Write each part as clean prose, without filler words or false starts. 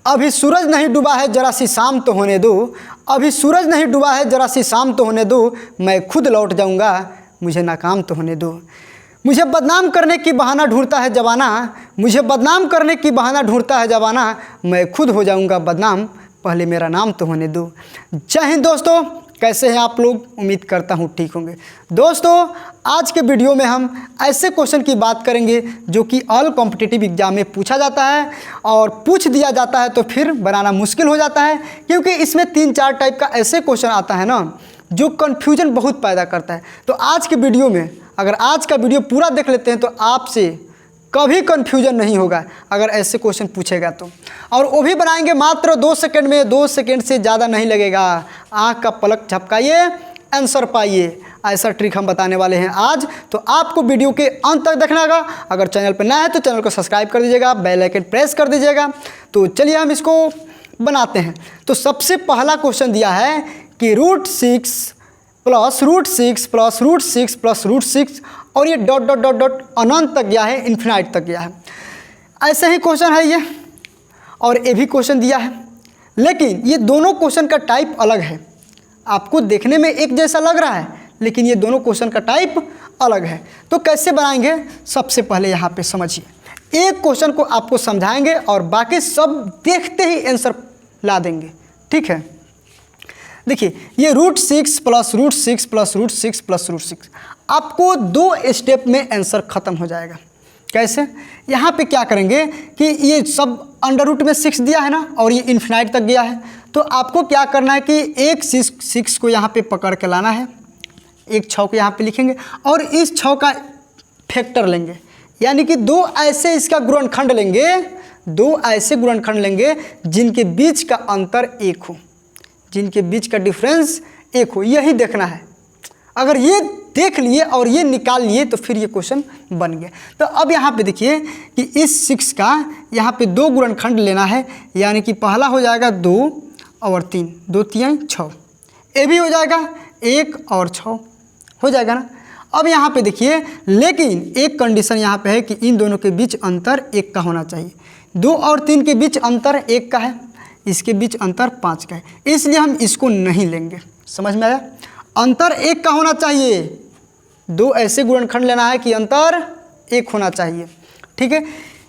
अभी सूरज नहीं डूबा है जरा सी शाम तो होने दो, अभी सूरज नहीं डूबा है जरा सी शाम तो होने दो, मैं खुद लौट जाऊंगा मुझे नाकाम तो होने दो। मुझे बदनाम करने की बहाना ढूंढता है जमाना, मुझे बदनाम करने की बहाना ढूंढता है जमाना, मैं खुद हो जाऊंगा बदनाम पहले मेरा नाम तो होने दो। जय हिंद दोस्तों, कैसे हैं आप लोग? उम्मीद करता हूँ ठीक होंगे। दोस्तों आज के वीडियो में हम ऐसे क्वेश्चन की बात करेंगे जो कि ऑल कॉम्पिटिटिव एग्जाम में पूछा जाता है और पूछ दिया जाता है तो फिर बनाना मुश्किल हो जाता है, क्योंकि इसमें 3-4 टाइप का ऐसे क्वेश्चन आता है ना जो कन्फ्यूजन बहुत पैदा करता है। तो आज के वीडियो में अगर आज का वीडियो पूरा देख लेते हैं तो आपसे कभी कन्फ्यूजन नहीं होगा अगर ऐसे क्वेश्चन पूछेगा तो, और वो भी बनाएंगे मात्र 2 सेकंड में। 2 सेकंड से ज़्यादा नहीं लगेगा, आँख का पलक झपकाइए आंसर पाइए, ऐसा ट्रिक हम बताने वाले हैं आज। तो आपको वीडियो के अंत तक देखना होगा। अगर चैनल पर नया है तो चैनल को सब्सक्राइब कर दीजिएगा, बेल आइकन प्रेस कर दीजिएगा। तो चलिए हम इसको बनाते हैं। तो सबसे पहला क्वेश्चन दिया है कि √6 प्लस √6 प्लस √6 प्लस √6 और ये डॉट डॉट डॉट डॉट अनंत तक गया है, इन्फिनाइट तक गया है। ऐसे ही क्वेश्चन है ये, और ये भी क्वेश्चन दिया है, लेकिन ये दोनों क्वेश्चन का टाइप अलग है। आपको देखने में एक जैसा लग रहा है लेकिन ये दोनों क्वेश्चन का टाइप अलग है। तो कैसे बनाएंगे सबसे पहले यहाँ पे समझिए। एक क्वेश्चन को आपको समझाएंगे और बाकी सब देखते ही आंसर ला देंगे, ठीक है। देखिए ये √6 प्लस √6 प्लस √6 प्लस √6, आपको 2 स्टेप में आंसर ख़त्म हो जाएगा। कैसे? यहाँ पे क्या करेंगे कि ये सब अंडर रूट में 6 दिया है ना और ये इन्फिनाइट तक गया है, तो आपको क्या करना है कि एक 6 को यहाँ पे पकड़ के लाना है, एक 6 को यहाँ पे लिखेंगे और इस 6 का फैक्टर लेंगे, यानी कि 2 ऐसे इसका गुणनखंड लेंगे, 2 ऐसे गुणनखंड लेंगे जिनके बीच का अंतर 1 हो, जिनके बीच का डिफरेंस 1 हो। यही देखना है। अगर ये देख लिए और ये निकाल लिए तो फिर ये क्वेश्चन बन गया। तो अब यहाँ पे देखिए कि इस 6 का यहाँ पे 2 गुणनखंड लेना है, यानी कि पहला हो जाएगा 2 और 3, 2 3 6, ये भी हो जाएगा 1 और 6 हो जाएगा ना। अब यहाँ पे देखिए, लेकिन एक कंडीशन यहाँ पे है कि इन दोनों के बीच अंतर 1 का होना चाहिए। 2 और 3 के बीच अंतर 1 का है, इसके बीच अंतर 5 का है, इसलिए हम इसको नहीं लेंगे। समझ में आया? अंतर 1 का होना चाहिए, 2 ऐसे गुणनखंड लेना है कि अंतर 1 होना चाहिए, ठीक है।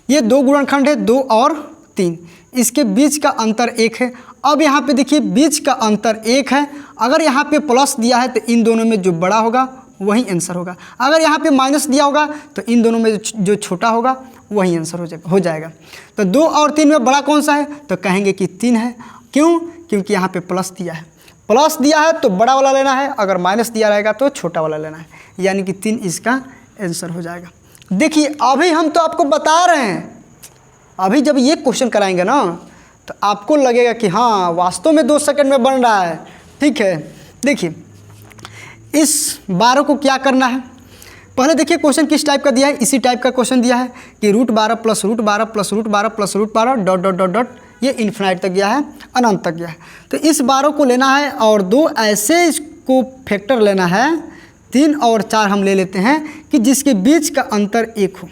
ये 2 गुणनखंड है, 2 और 3, इसके बीच का अंतर 1 है। अब यहाँ पे देखिए बीच का अंतर 1 है, अगर यहाँ पे प्लस दिया है तो इन दोनों में जो बड़ा होगा वही आंसर होगा, अगर यहाँ पे माइनस दिया होगा तो इन दोनों में जो छोटा होगा वही आंसर हो जाएगा। तो 2 और 3 में बड़ा कौन सा है? तो कहेंगे कि 3 है। क्यों? क्योंकि यहाँ पे प्लस दिया है, प्लस दिया है तो बड़ा वाला लेना है, अगर माइनस दिया रहेगा तो छोटा वाला लेना है, यानी कि 3 इसका आंसर हो जाएगा। देखिए अभी हम तो आपको बता रहे हैं, अभी जब ये क्वेश्चन कराएंगे ना तो आपको लगेगा कि हाँ वास्तव में 2 सेकंड में बन रहा है, ठीक है। देखिए इस 12 को क्या करना है, पहले देखिए क्वेश्चन किस टाइप का दिया है। इसी टाइप का क्वेश्चन दिया है कि √12 plus √12 plus √12 plus √12 dot dot dot dot, ये इन्फिनाइट तक गया है, अनंत तक गया है। तो इस 12 को लेना है और 2 ऐसे इसको फैक्टर लेना है, 3 और 4 हम ले लेते हैं कि जिसके बीच का अंतर 1 हो।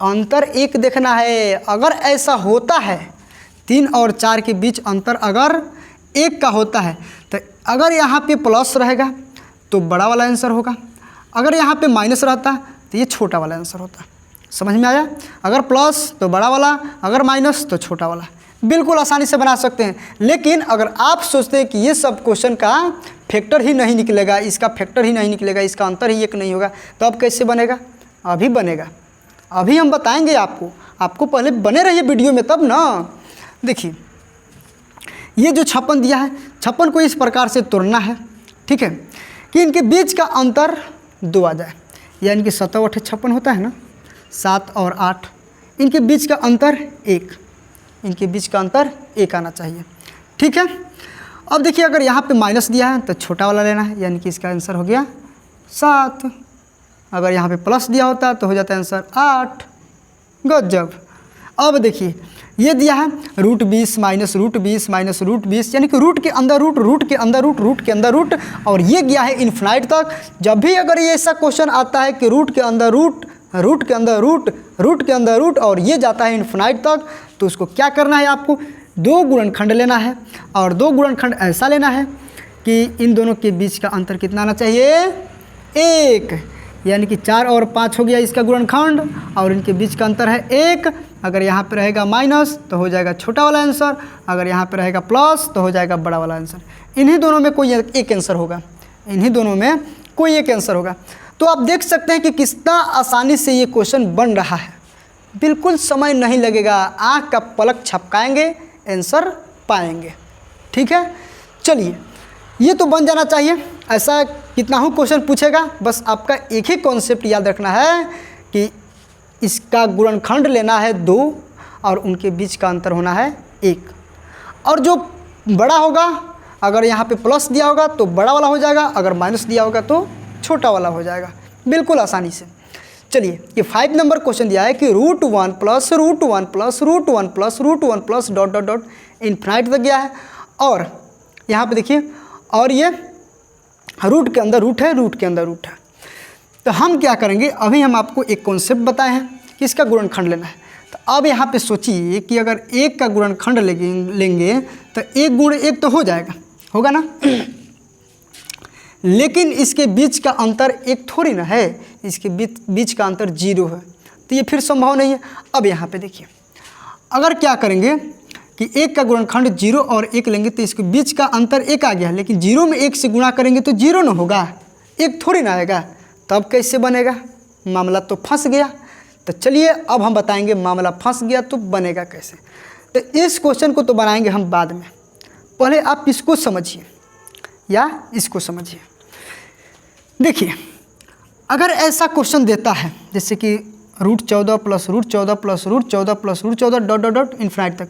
अंतर 1 देखना है। अगर ऐसा होता है 3 और 4 के बीच अंतर अगर 1 का होता है तो अगर यहाँ पे प्लस रहेगा तो बड़ा वाला आंसर होगा, अगर यहाँ पे माइनस रहता तो ये छोटा वाला आंसर होता। समझ में आया? अगर प्लस तो बड़ा वाला, अगर माइनस तो छोटा वाला। बिल्कुल आसानी से बना सकते हैं। लेकिन अगर आप सोचते हैं कि ये सब क्वेश्चन का फैक्टर ही नहीं निकलेगा, इसका फैक्टर ही नहीं निकलेगा, इसका अंतर ही 1 नहीं होगा, तो अब कैसे बनेगा? अभी बनेगा, अभी हम बताएंगे आपको पहले बने रहिए वीडियो में तब ना। देखिए ये जो 56 दिया है, 56 को इस प्रकार से तोड़ना है, ठीक है, कि इनके बीच का अंतर 2 आ जाए, यानी कि 7 8 56 होता है ना, 7 और 8, इनके बीच का अंतर 1, इनके बीच का अंतर 1 आना चाहिए, ठीक है। अब देखिए अगर यहाँ पे माइनस दिया है तो छोटा वाला लेना है, यानी कि इसका आंसर हो गया 7। अगर यहाँ पे प्लस दिया होता तो हो जाता है आंसर 8। गजब। अब देखिए ये दिया है √20 माइनस √20 माइनस √20, यानी कि रूट के अंदर रूट, रूट के अंदर रूट, रूट के अंदर रूट, और ये गया है इन्फिनाइट तक। जब भी अगर ये ऐसा क्वेश्चन आता है कि रूट के अंदर रूट, रूट के अंदर रूट, रूट के अंदर रूट, और ये जाता है इन्फिनाइट तक। तो उसको क्या करना है, आपको 2 गुणनखंड लेना है, और 2 गुणनखंड ऐसा लेना है कि इन दोनों के बीच का अंतर कितना आना चाहिए, 1, यानी कि 4 और 5 हो गया इसका गुणनखंड, और इनके बीच का अंतर है 1। अगर यहाँ पे रहेगा माइनस तो हो जाएगा छोटा वाला आंसर, अगर यहाँ पे रहेगा प्लस तो हो जाएगा बड़ा वाला आंसर। इन्हीं दोनों में कोई एक आंसर होगा, इन्हीं दोनों में कोई एक आंसर होगा। तो आप देख सकते हैं कि कितना आसानी से ये क्वेश्चन बन रहा है, बिल्कुल समय नहीं लगेगा, आँख का पलक झपकाएंगे आंसर पाएंगे। ठीक है, चलिए ये तो बन जाना चाहिए। ऐसा कितना ही क्वेश्चन पूछेगा, बस आपका एक ही कॉन्सेप्ट याद रखना है कि इसका गुणनखंड लेना है 2 और उनके बीच का अंतर होना है 1, और जो बड़ा होगा, अगर यहाँ पे प्लस दिया होगा तो बड़ा वाला हो जाएगा, अगर माइनस दिया होगा तो छोटा वाला हो जाएगा, बिल्कुल आसानी से। चलिए ये 5 नंबर क्वेश्चन दिया है कि √1 plus √1 plus √1 plus √1 plus dot dot dot infinite तक गया है, और यहाँ पे देखिए, और ये रूट के अंदर रूट है, रूट के अंदर रूट है। तो हम क्या करेंगे, अभी हम आपको एक कॉन्सेप्ट बताए हैं कि इसका गुणनखंड लेना है। तो अब यहाँ पे सोचिए कि अगर 1 का गुणनखंड लेंगे तो 1 गुण 1 तो हो जाएगा, होगा ना लेकिन इसके बीच का अंतर 1 थोड़ी ना है, इसके बीच का अंतर 0 है, तो ये फिर संभव नहीं है। अब यहाँ पे देखिए, अगर क्या करेंगे कि 1 का गुणनखंड 0 और 1 लेंगे तो इसके बीच का अंतर 1 आ गया, लेकिन 0 में 1 से गुणा करेंगे तो 0 ना होगा, 1 थोड़ी ना आएगा, तब कैसे बनेगा, मामला तो फंस गया। तो चलिए अब हम बताएंगे मामला फंस गया तो बनेगा कैसे। तो इस क्वेश्चन को तो बनाएंगे हम बाद में, पहले आप इसको समझिए या इसको समझिए। देखिए अगर ऐसा क्वेश्चन देता है जैसे कि √14 plus √14 plus √14 plus √14 dot dot dot infinite तक,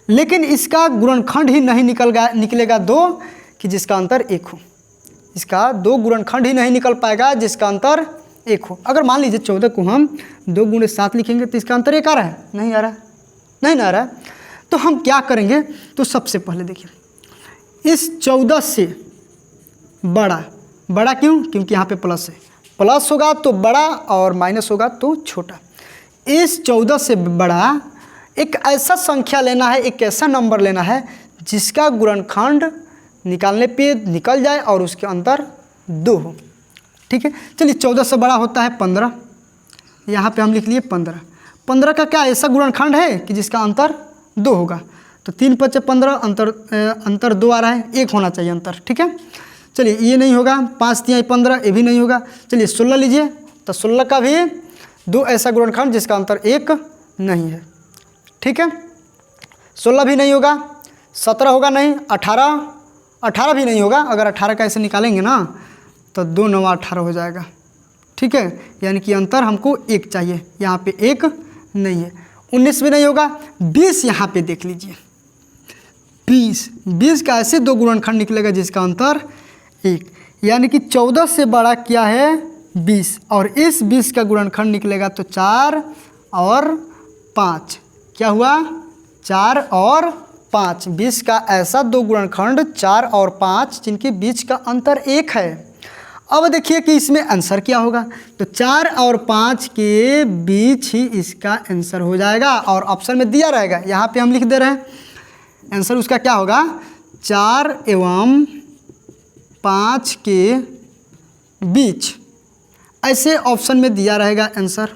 लेकिन इसका गुणनखंड ही नहीं निकलेगा 2 कि जिसका अंतर 1 हो, इसका 2 गुणनखंड ही नहीं निकल पाएगा जिसका अंतर 1 हो। अगर मान लीजिए 14 को हम 2 गुणे 7 लिखेंगे तो इसका अंतर 1 आ रहा है, नहीं आ रहा है, नहीं ना आ रहा है। तो हम क्या करेंगे, तो सबसे पहले देखिए इस 14 से बड़ा क्यों, क्योंकि यहाँ पे प्लस है, प्लस होगा तो बड़ा और माइनस होगा तो छोटा। इस 14 से बड़ा एक ऐसा संख्या लेना है, एक ऐसा नंबर लेना है जिसका गुणनखंड निकालने पे निकल जाए और उसके अंतर 2 हो। ठीक है, चलिए 14 से बड़ा होता है 15, यहाँ पे हम लिख लिए 15। 15 का क्या ऐसा गुणनखंड है कि जिसका अंतर 2 होगा, तो 3 × 5 = 15, अंतर 2 आ रहा है, 1 होना चाहिए अंतर। ठीक है, चलिए ये नहीं होगा, 5 × 3 = 15, ये भी नहीं होगा। चलिए 16 लीजिए, तो 16 का भी 2 ऐसा गुणनखंड जिसका अंतर 1 नहीं है। ठीक है, 16 भी नहीं होगा, 17 होगा नहीं, 18 भी नहीं होगा। अगर 18 का ऐसे निकालेंगे ना तो 2 × 9 = 18 हो जाएगा। ठीक है, यानी कि अंतर हमको 1 चाहिए, यहाँ पे 1 नहीं है। 19 भी नहीं होगा। 20 यहाँ पे देख लीजिए, 20 का ऐसे 2 गुणनखंड निकलेगा जिसका अंतर 1, यानी कि 14 से बड़ा क्या है 20, और इस 20 का गुणनखंड निकलेगा तो 4 और 5, क्या हुआ 4 और 5। 20 का ऐसा 2 गुणनखंड 4 और 5 जिनके बीच का अंतर 1 है। अब देखिए कि इसमें आंसर क्या होगा, तो 4 और 5 के बीच ही इसका आंसर हो जाएगा, और ऑप्शन में दिया रहेगा, यहाँ पे हम लिख दे रहे हैं आंसर उसका क्या होगा, 4 एवं 5 के बीच, ऐसे ऑप्शन में दिया रहेगा आंसर।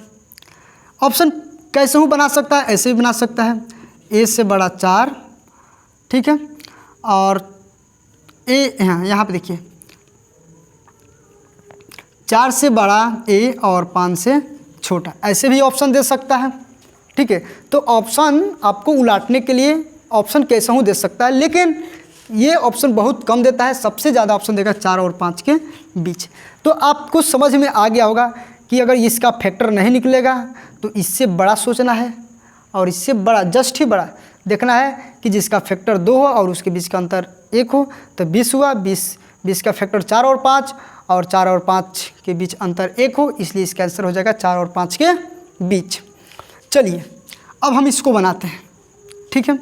ऑप्शन कैसे हूँ बना सकता है, ऐसे भी बना सकता है, ए से बड़ा 4, ठीक है, और ए यहाँ पे देखिए 4 से बड़ा ए और 5 से छोटा, ऐसे भी ऑप्शन दे सकता है। ठीक है, तो ऑप्शन आपको उलाटने के लिए ऑप्शन कैसे हूँ दे सकता है, लेकिन ये ऑप्शन बहुत कम देता है, सबसे ज़्यादा ऑप्शन देगा 4 और 5 के बीच। तो आपको समझ में आ गया होगा कि अगर इसका फैक्टर नहीं निकलेगा तो इससे बड़ा सोचना है, और इससे बड़ा जस्ट ही बड़ा देखना है कि जिसका फैक्टर 2 हो और उसके बीच का अंतर 1 हो। तो 20 हुआ, 20 का फैक्टर 4 और 5, और 4 और 5 के बीच अंतर 1 हो, इसलिए इसका आंसर हो जाएगा 4 और 5 के बीच। चलिए अब हम इसको बनाते हैं। ठीक है,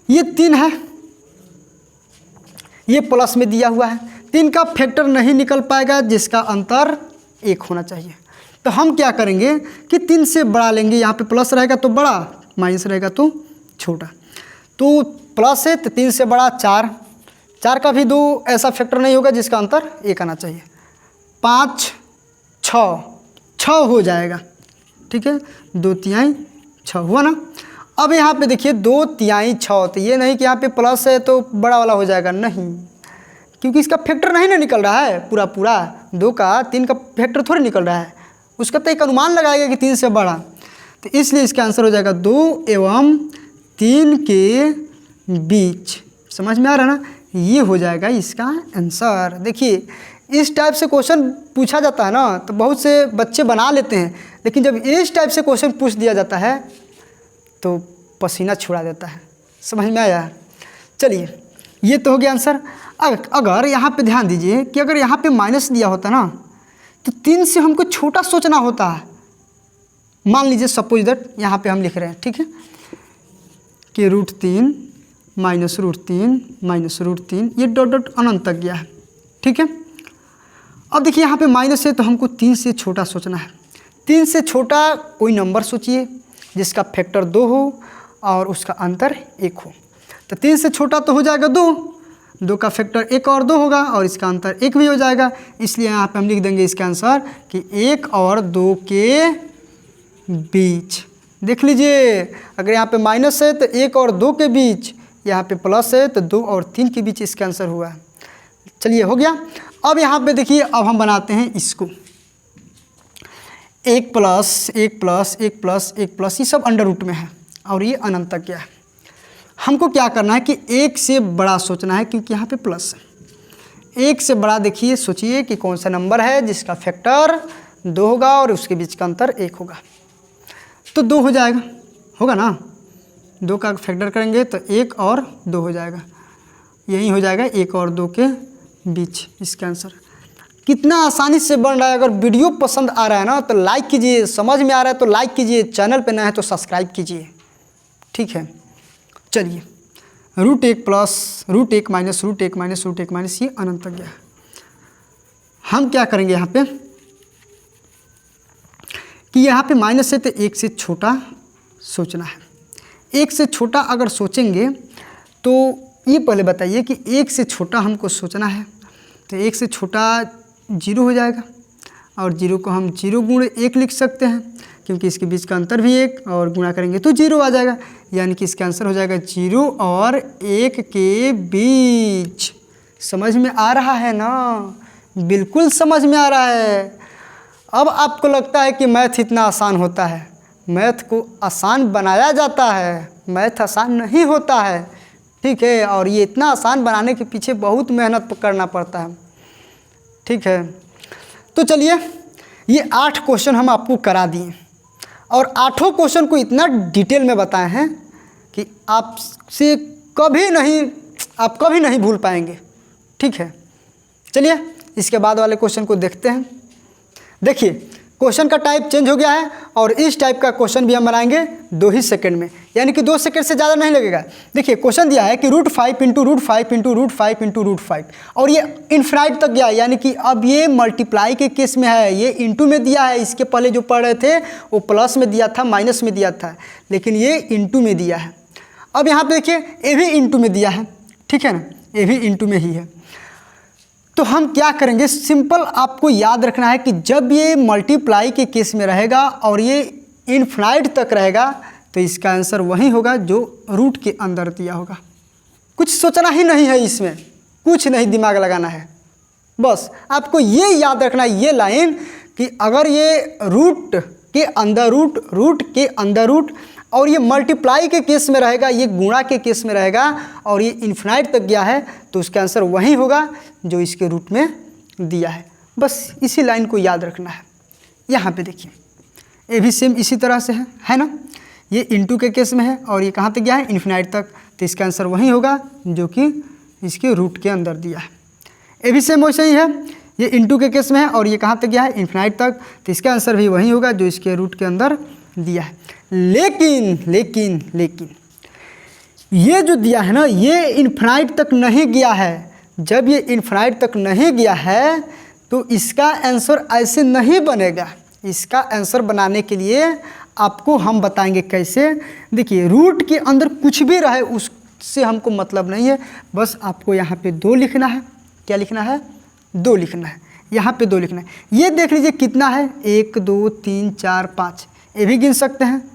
ये 3 है, ये प्लस में दिया हुआ है, 3 का फैक्टर नहीं निकल पाएगा जिसका अंतर 1 होना चाहिए। तो हम क्या करेंगे कि 3 से बड़ा लेंगे, यहाँ पे प्लस रहेगा तो बड़ा, माइनस रहेगा तो छोटा। तो प्लस है तो 3 से बड़ा 4, 4 का भी 2 ऐसा फैक्टर नहीं होगा जिसका अंतर 1 आना चाहिए। 5 6 हो जाएगा, ठीक है, 2/3 6 हुआ ना। अब यहाँ पे देखिए 2/3 6, तो ये नहीं कि यहाँ पे प्लस है तो बड़ा वाला हो जाएगा, नहीं, क्योंकि इसका फैक्टर नहीं ना निकल रहा है पूरा पूरा, 2 का 3 का फैक्टर थोड़ी निकल रहा है, उसका तो एक अनुमान लगाएगा कि 3 से बड़ा, तो इसलिए इसका आंसर हो जाएगा 2 एवं 3 के बीच। समझ में आ रहा है ना, ये हो जाएगा इसका आंसर। देखिए इस टाइप से क्वेश्चन पूछा जाता है ना तो बहुत से बच्चे बना लेते हैं, लेकिन जब इस टाइप से क्वेश्चन पूछ दिया जाता है तो पसीना छुड़ा देता है। समझ में आया? चलिए ये तो हो गया आंसर। अगर यहाँ पे ध्यान दीजिए कि अगर यहाँ पे माइनस दिया होता ना तो 3 से हमको छोटा सोचना होता है। मान लीजिए सपोज दैट यहाँ पे हम लिख रहे हैं, ठीक है, कि √3 माइनस √3 माइनस √3, ये डॉट डॉट अनंत तक गया है, ठीक है। अब देखिए यहाँ पे माइनस है तो हमको 3 से छोटा सोचना है। 3 से छोटा कोई नंबर सोचिए जिसका फैक्टर 2 हो और उसका अंतर 1 हो। तो 3 से छोटा तो हो जाएगा 2 का फैक्टर 1 और 2 होगा और इसका अंतर 1 भी हो जाएगा, इसलिए यहाँ पे हम लिख देंगे इसका आंसर कि 1 और 2 के बीच। देख लीजिए अगर यहाँ पे माइनस है तो 1 और 2 के बीच, यहाँ पे प्लस है तो 2 और 3 के बीच इसका आंसर हुआ। चलिए हो गया। अब यहाँ पे देखिए अब हम बनाते हैं इसको 1 प्लस 1 प्लस 1 प्लस 1 प्लस, ये सब अंडर रूट में है और ये अनंत तक गया है। हमको क्या करना है कि 1 से बड़ा सोचना है, क्योंकि यहाँ पे प्लस है। 1 से बड़ा देखिए सोचिए कि कौन सा नंबर है जिसका फैक्टर 2 होगा और उसके बीच का अंतर 1 होगा, तो 2 हो जाएगा, होगा ना। 2 का फैक्टर करेंगे तो 1 और 2 हो जाएगा, यही हो जाएगा 1 और 2 के बीच इसका आंसर। कितना आसानी से बन रहा है। अगर वीडियो पसंद आ रहा है ना तो लाइक कीजिए, समझ में आ रहा है तो लाइक कीजिए, चैनल पे नया है तो सब्सक्राइब कीजिए, ठीक है। चलिए √1 प्लस √1 माइनस √1 माइनस √1 माइनस, ये अनंत तक गया। हम क्या करेंगे यहाँ पे कि यहाँ पे माइनस है तो 1 से छोटा सोचना है। 1 से छोटा अगर सोचेंगे तो ये पहले बताइए कि 1 से छोटा हमको सोचना है, तो 1 से छोटा 0 हो जाएगा और 0 को हम 0 गुणे 1 लिख सकते हैं, क्योंकि इसके बीच का अंतर भी 1 और गुणा करेंगे तो 0 आ जाएगा, यानी कि इसका आंसर हो जाएगा 0 और 1 के बीच। समझ में आ रहा है ना? बिल्कुल समझ में आ रहा है। अब आपको लगता है कि मैथ इतना आसान होता है। मैथ को आसान बनाया जाता है, मैथ आसान नहीं होता है, ठीक है। और ये इतना आसान बनाने के पीछे बहुत मेहनत करना पड़ता है, ठीक है। तो चलिए ये 8 क्वेश्चन हम आपको करा दिए और 8 क्वेश्चन को इतना डिटेल में बताए हैं कि आप कभी नहीं भूल पाएंगे, ठीक है। चलिए इसके बाद वाले क्वेश्चन को देखते हैं। देखिए क्वेश्चन का टाइप चेंज हो गया है और इस टाइप का क्वेश्चन भी हम बनाएंगे 2 ही सेकंड में, यानी कि 2 सेकंड से ज़्यादा नहीं लगेगा। देखिए क्वेश्चन दिया है कि √5 इंटू √5 इंटू √5 इंटू √5 और ये इनफिनाइट तक गया, यानी कि अब ये मल्टीप्लाई के केस में है, ये इंटू में दिया है। इसके पहले जो पढ़ रहे थे वो प्लस में दिया था, माइनस में दिया था, लेकिन ये इंटू में दिया है। अब यहाँ पर देखिए ये भी इंटू में दिया है, ठीक है ना, ये भी इंटू में ही है। तो हम क्या करेंगे, सिंपल आपको याद रखना है कि जब ये मल्टीप्लाई के केस में रहेगा और ये इनफिनाइट तक रहेगा तो इसका आंसर वही होगा जो रूट के अंदर दिया होगा। कुछ सोचना ही नहीं है इसमें, कुछ नहीं दिमाग लगाना है, बस आपको ये याद रखना है ये लाइन कि अगर ये रूट के अंदर रूट के अंदर रूट और ये मल्टीप्लाई के केस में रहेगा, ये गुणा के केस में रहेगा और ये इन्फिनाइट तक गया है तो उसका आंसर वही होगा जो इसके रूट में दिया है। बस इसी लाइन को याद रखना है। यहाँ पे देखिए ये भी सेम इसी तरह से है ना, ये इंटू के केस में है और ये कहाँ तक गया है, इन्फिनाइट तक, तो इसका आंसर वही होगा जो कि इसके रूट के अंदर दिया है। ये भी सेम वैसे ही है, ये इंटू के केस में है और ये कहाँ तक गया है, इन्फिनाइट तक, तो इसका आंसर भी वही होगा जो इसके रूट के अंदर दिया है। लेकिन ये जो दिया है ना, ये इन्फिनाइट तक नहीं गया है। जब ये इन्फिनाइट तक नहीं गया है तो इसका आंसर ऐसे नहीं बनेगा, इसका आंसर बनाने के लिए आपको हम बताएंगे कैसे। देखिए रूट के अंदर कुछ भी रहे उससे हमको मतलब नहीं है, बस आपको यहाँ पे 2 लिखना है। क्या लिखना है? 2 लिखना है। यहाँ पे 2 लिखना है। ये देख लीजिए कितना है, 1 2 3 4 5, ये भी गिन सकते हैं,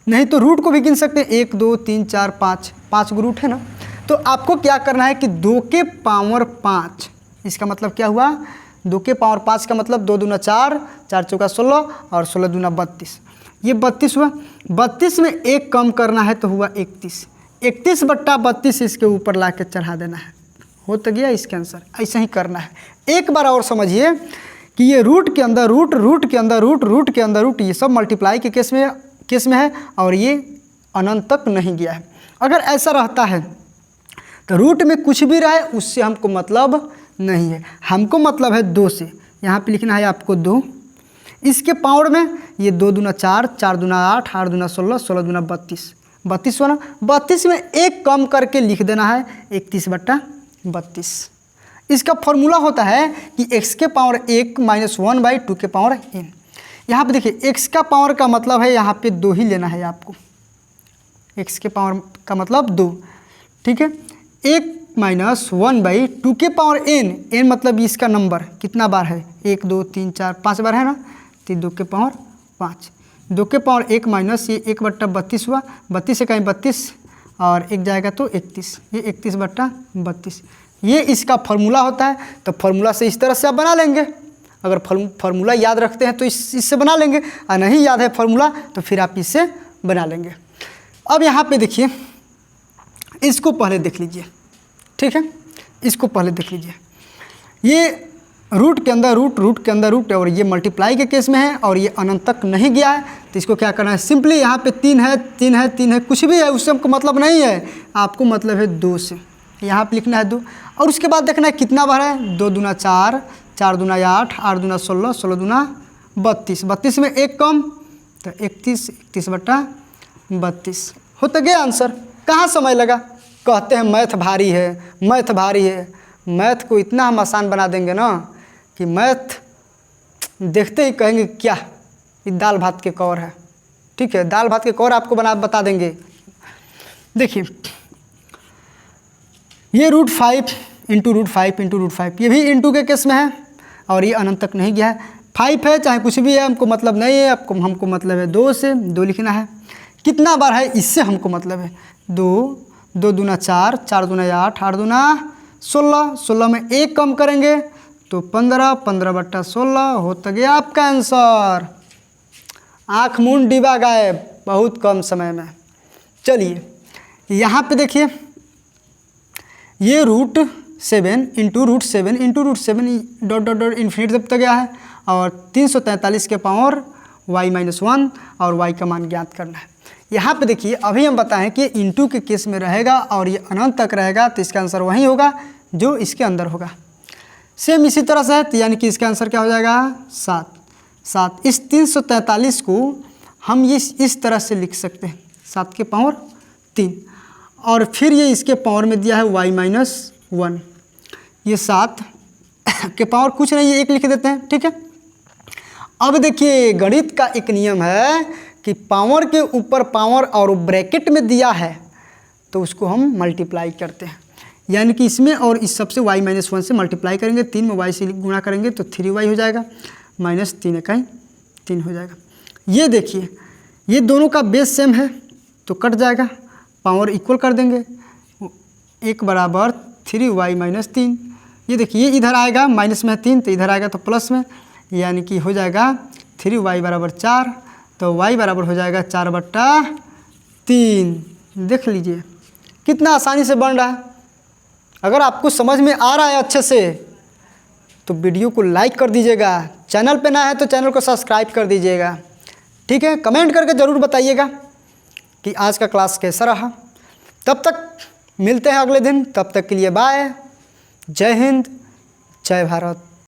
नहीं तो रूट को भी गिन सकते हैं। 1 2 3 4 5, 5 गो रूट है ना। तो आपको क्या करना है कि 2 के पावर 5, इसका मतलब क्या हुआ, 2 के पावर 5 का मतलब 2 दूना 4, 4 चौका 16 और 16 दूना 32, ये 32 हुआ। 32 में 1 कम करना है तो हुआ 31, 31/32 इसके ऊपर ला के चढ़ा देना है, हो तो गया इसका आंसर। ऐसे ही करना है। एक बार और समझिए कि ये रूट के अंदर रूट, रूट के अंदर रूट, रूट के अंदर रूट, ये सब मल्टीप्लाई के केस में है और ये अनंत तक नहीं गया है। अगर ऐसा रहता है तो रूट में कुछ भी रहे उससे हमको मतलब नहीं है, हमको मतलब है 2 से। यहाँ पे लिखना है आपको 2, इसके पावर में ये 2 दूना 4, 4 दूना 8, 8 दूना 16, 16 दूना 32, 32 हुआ ना। 32 में 1 कम करके लिख देना है 31/32। इसका फॉर्मूला होता है कि x के पावर 1 - 1/2 के पावर n। यहाँ पे देखिए x का पावर का मतलब है यहाँ पे 2 ही लेना है आपको, x के पावर का मतलब 2, ठीक है। 1 - 1/2 के पावर n, n मतलब इसका नंबर कितना बार है, 1 2 3 4 5 बार है ना, तो 2 के पावर 5, 2 के पावर 1 माइनस ये 1/32 हुआ, 32 से कहीं 32 और 1 जाएगा तो 31, ये 31/32, ये इसका फॉर्मूला होता है। तो फॉर्मूला से इस तरह से आप बना लेंगे। अगर फॉर्मूला याद रखते हैं तो इससे बना लेंगे, और नहीं याद है फॉर्मूला तो फिर आप इससे बना लेंगे। अब यहाँ पे देखिए, इसको पहले देख लीजिए, ठीक है, इसको पहले देख लीजिए। ये रूट के अंदर रूट, रूट के अंदर रूट, और ये मल्टीप्लाई के केस में है और ये अनंत तक नहीं गया है, तो इसको क्या करना है, सिंपली यहाँ पे 3 है, 3 है, 3 है, कुछ भी है उससे हमको मतलब नहीं है, आपको मतलब है 2 से। यहाँ पे लिखना है 2, और उसके बाद देखना है कितना बार है, 2 दूना 4, 4 दूना 8, 8 दूना 16, 16 दूना 32, 32 में 1 कम तो 31, 31/32 हो तो गया आंसर। कहाँ समय लगा? कहते हैं मैथ भारी है, मैथ भारी है। मैथ को इतना हम आसान बना देंगे ना कि मैथ देखते ही कहेंगे क्या, ये दाल भात के कौर है, ठीक है, दाल भात के कौर आपको बता देंगे। देखिए ये √5 × √5 × √5, ये भी इंटू के केस में है और ये अनंत तक नहीं गया है। 5 है चाहे कुछ भी है, हमको मतलब नहीं है, आपको हमको मतलब है 2 से। 2 लिखना है, कितना बार है इससे हमको मतलब है 2, 2 दूना 4, 4 दूना 8, 8 दूना 16, 16 में 1 कम करेंगे तो 15, 15/16 हो तो गया आपका आंसर। आँख मूंद डिबा गायब बहुत कम समय में। चलिए यहाँ पे देखिए, ये √7 × √7 × √7 डॉट डॉट डॉट इन्फिनिट तक गया है, और 343 के पावर y-1 और y का मान ज्ञात करना है। यहाँ पे देखिए अभी हम बताएं कि इंटू के केस में रहेगा और ये अनंत तक रहेगा, तो इसका आंसर वही होगा जो इसके अंदर होगा। सेम इसी तरह से है, तो यानी कि इसका आंसर क्या हो जाएगा 7। इस 343 को हम इस तरह से लिख सकते हैं, 7 के पावर 3, और फिर ये इसके पावर में दिया है y-1, ये 7 के पावर कुछ नहीं, ये 1 लिख देते हैं, ठीक है। अब देखिए गणित का एक नियम है कि पावर के ऊपर पावर और ब्रैकेट में दिया है तो उसको हम मल्टीप्लाई करते हैं, यानी कि इसमें और इस सबसे y-1 से मल्टीप्लाई करेंगे, 3 में y से गुणा करेंगे तो 3y हो जाएगा, -3 इकाई 3 हो जाएगा। ये देखिए ये दोनों का बेस सेम है तो कट जाएगा, पावर इक्वल कर देंगे, 1 बराबर 3y - 3। ये देखिए ये इधर आएगा माइनस में 3 तो इधर आएगा तो प्लस में, यानी कि हो जाएगा 3y = 4, तो y बराबर हो जाएगा 4/3। देख लीजिए कितना आसानी से बन रहा है। अगर आपको समझ में आ रहा है अच्छे से तो वीडियो को लाइक कर दीजिएगा, चैनल पे ना है तो चैनल को सब्सक्राइब कर दीजिएगा, ठीक है। कमेंट करके ज़रूर बताइएगा कि आज का क्लास कैसा रहा। तब तक मिलते हैं अगले दिन, तब तक के लिए बाय, जय हिंद, जय भारत।